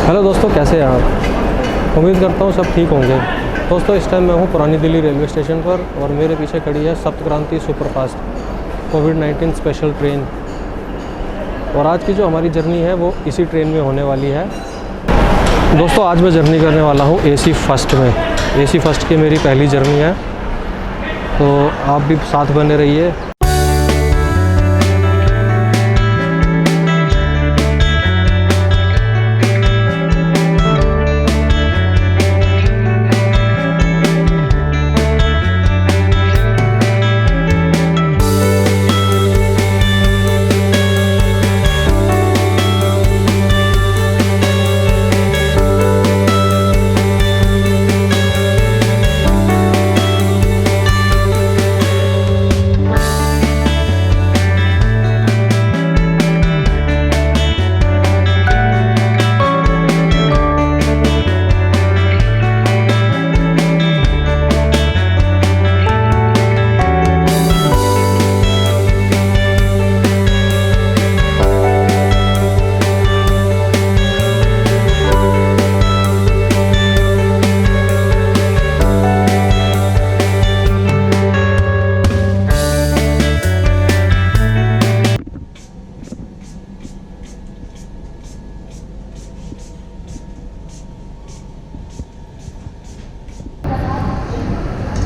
Hello दोस्तों, कैसे हैं आप। उम्मीद करता हूँ सब ठीक होंगे। दोस्तों, इस टाइम मैं हूँ पुरानी दिल्ली रेलवे स्टेशन पर और मेरे पीछे खड़ी है सप्तक्रांति सुपरफास्ट कोविड-19 स्पेशल ट्रेन। और आज की जो हमारी जर्नी है वो इसी ट्रेन में होने वाली है। दोस्तों, आज मैं जर्नी करने वाला हूँ AC फर्स्ट में। AC फर्स्ट की मेरी पहली जर्नी है, तो आप भी साथ बने रहिए।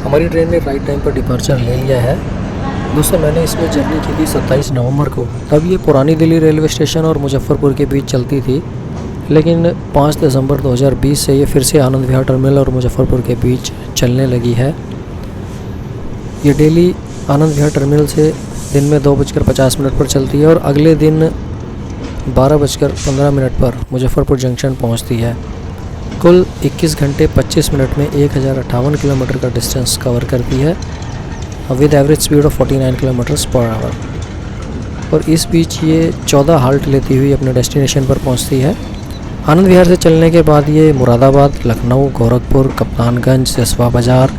हमारी ट्रेन ने राइट टाइम पर डिपार्चर ले लिया है। दोस्तों, मैंने इसमें जर्नी की थी 27 नवंबर को। तब ये पुरानी दिल्ली रेलवे स्टेशन और मुजफ्फरपुर के बीच चलती थी, लेकिन 5 दिसंबर 2020 से ये फिर से आनंद विहार टर्मिनल और मुजफ्फरपुर के बीच चलने लगी है। ये डेली आनंद विहार टर्मिनल से दिन में 2:50 पर चलती है और अगले दिन 12:15 पर मुजफ्फरपुर जंक्शन पहुँचती है। कुल 21 घंटे 25 मिनट में 1058 किलोमीटर का डिस्टेंस कवर करती है with average speed of 49 kilometres per hour. और इस बीच ये 14 हाल्ट लेती हुई अपने डेस्टिनेशन पर पहुंचती है। आनंद विहार से चलने के बाद ये मुरादाबाद, लखनऊ, गोरखपुर, कप्तानगंज, सिसवा बाज़ार,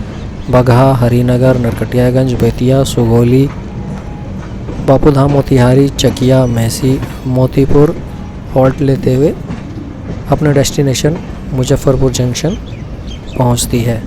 बगहा, हरिनगर, नरकटियागंज, बेतिया, सुगौली, बापूधाम, मोतिहारी, चकिया, महसी, मोतीपुर हॉल्ट लेते हुए अपने डेस्टिनेशन मुजफ्फरपुर जंक्शन पहुंचती है।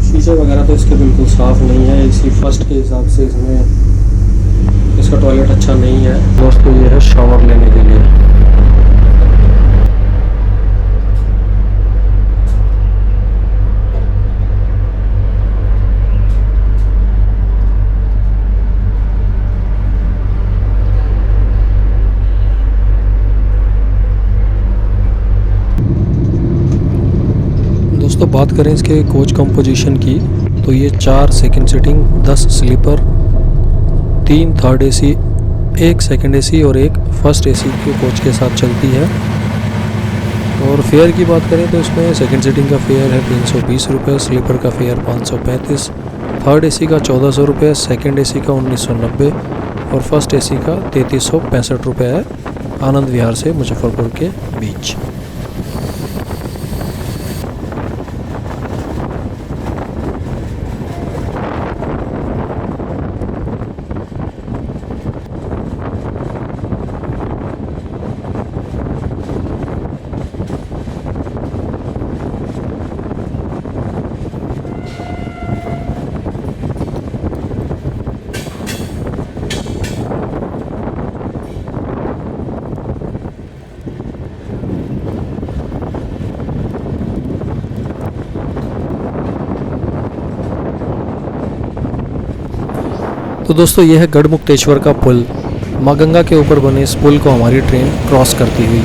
शीशे वगैरह तो इसके बिल्कुल साफ़ नहीं है, इसी फर्स्ट के हिसाब से इसमें इसका टॉयलेट अच्छा नहीं है। दोस्तों ये है शावर लेने के लिए। दोस्तों बात करें इसके कोच कंपोजिशन की, तो ये 4 second seating, 10 sleeper, 3 third AC, 1 second AC और 1 फर्स्ट एसी के कोच के साथ चलती है। और फेयर की बात करें तो इसमें सेकंड सीटिंग का फेयर है 320 रुपये, स्लीपर का फेयर 535, थर्ड एसी का 1400 रुपये, सेकेंड एसी का 1990 और फर्स्ट एसी का 3365 रुपये है, आनंद विहार से मुजफ्फरपुर के बीच। तो दोस्तों यह है गढ़मुक्तेश्वर का पुल। माँ गंगा के ऊपर बने इस पुल को हमारी ट्रेन क्रॉस करती हुई।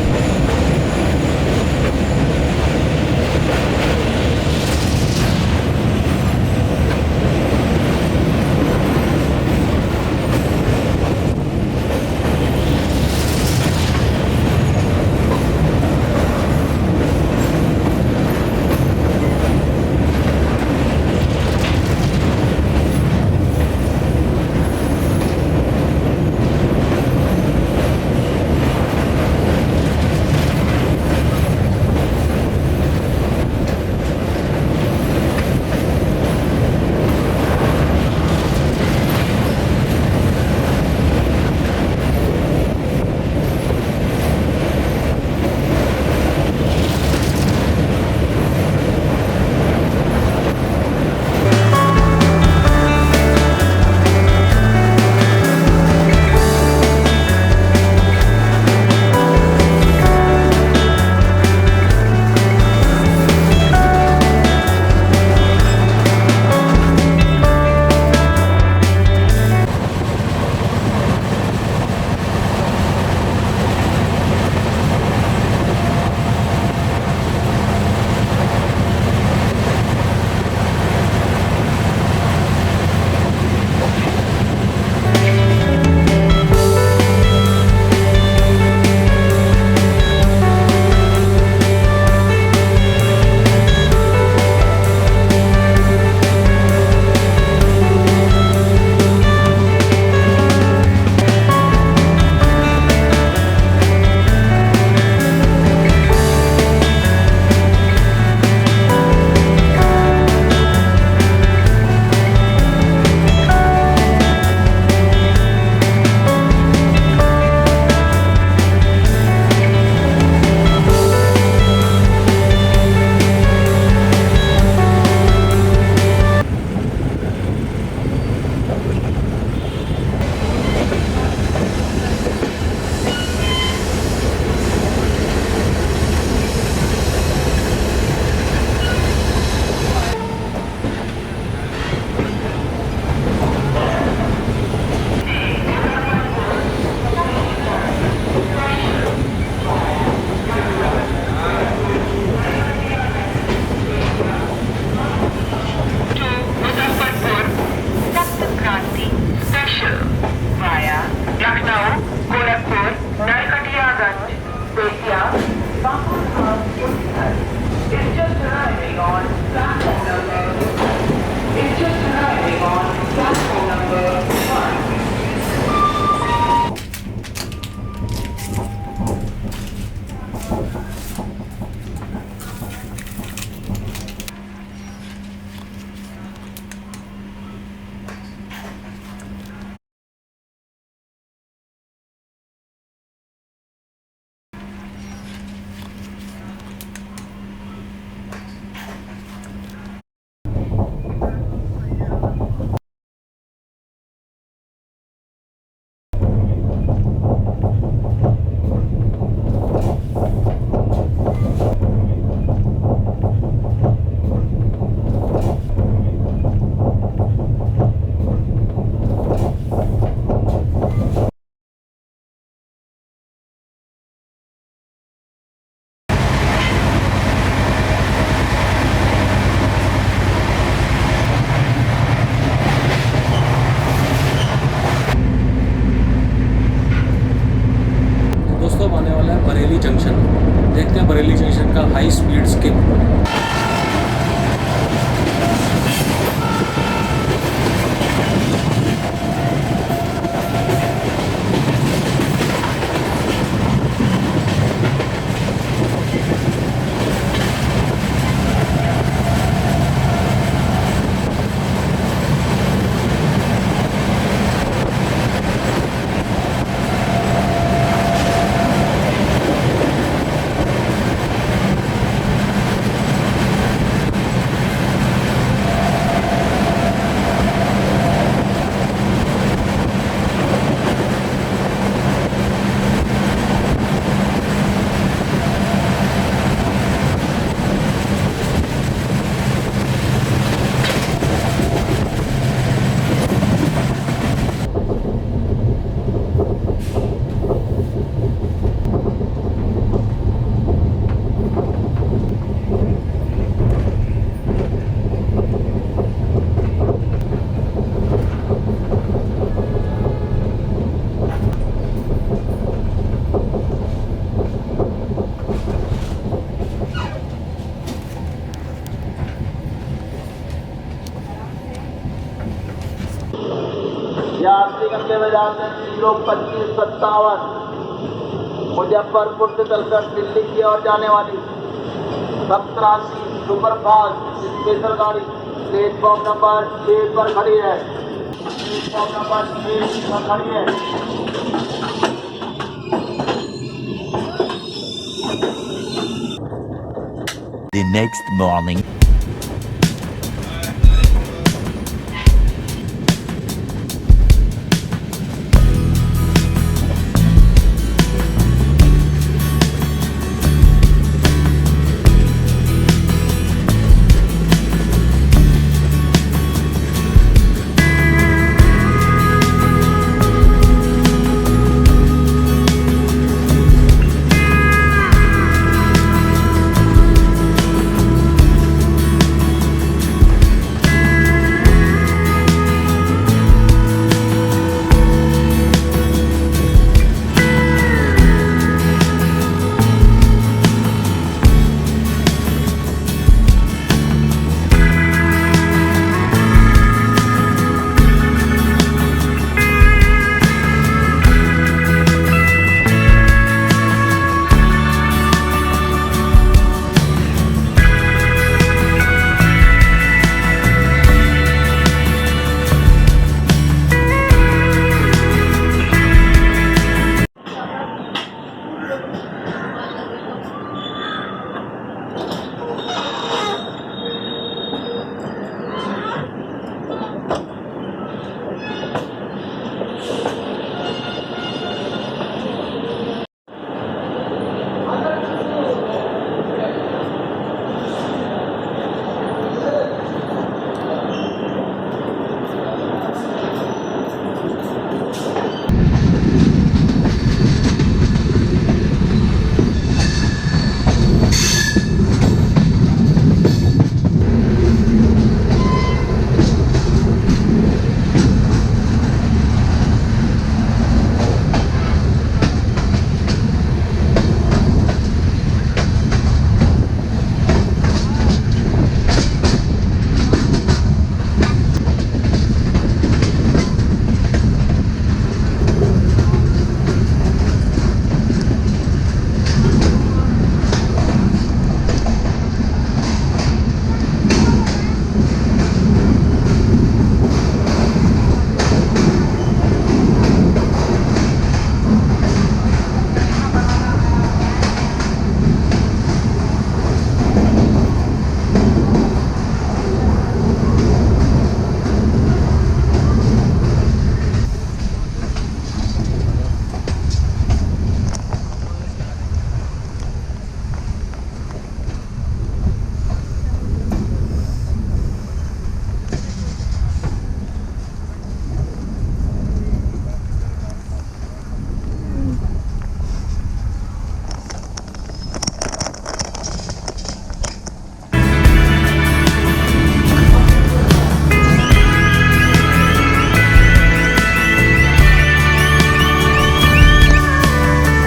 के बजाते 02557 मुजफ्फरपुर से चलकर दिल्ली की ओर जाने वाली 17 सुपरफास्ट स्पेशल गाड़ी प्लेटफॉर्म नंबर 6 पर खड़ी है। प्लेटफॉर्म नंबर 6 पर खड़ी है। The next morning.